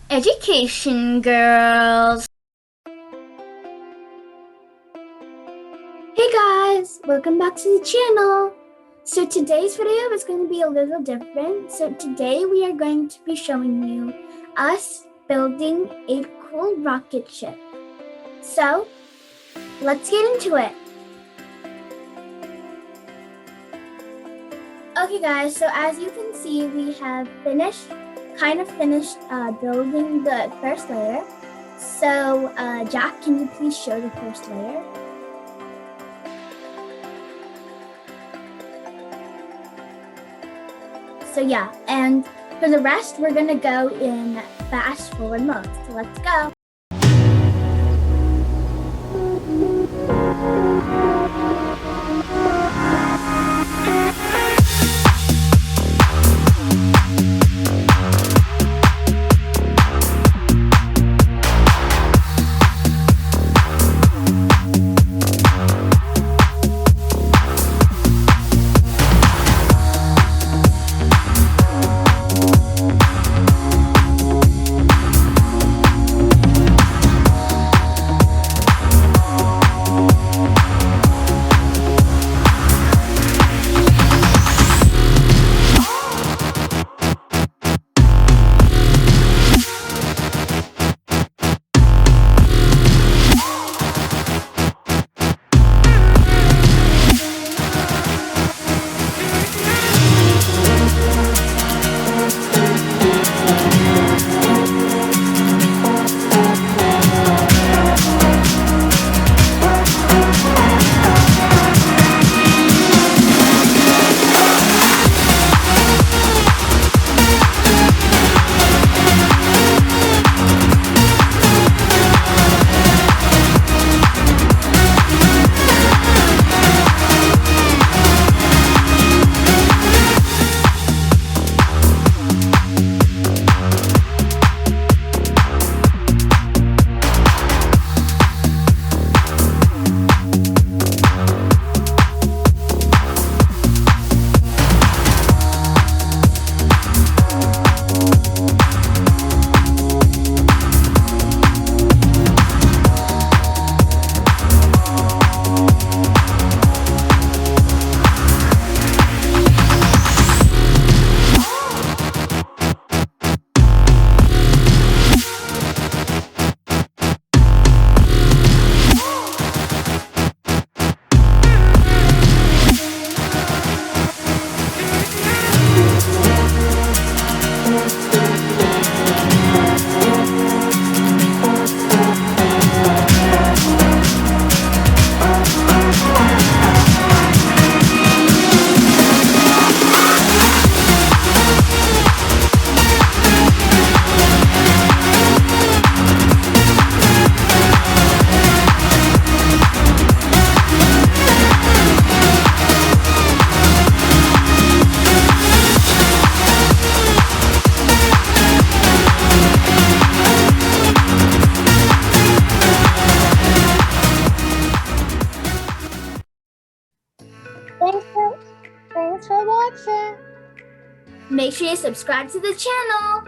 Education girls. Hey guys, welcome back to the channel. So today's video is going to be a little different. So today we are going to be showing you us building a cool rocket ship. So let's get into it. Okay guys, so as you can see, we have kind of finished building the first layer. So Jack, can you please show the first layer? So yeah, and for the rest, we're gonna go in fast forward mode. So let's go. Thanks for watching. Make sure you subscribe to the channel.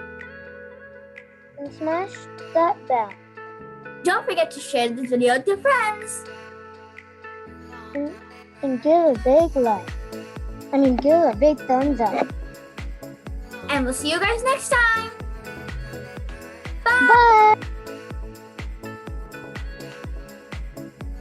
And smash that bell. Don't forget to share this video with your friends. And give a big like. Give a big thumbs up. And we'll see you guys next time. Bye.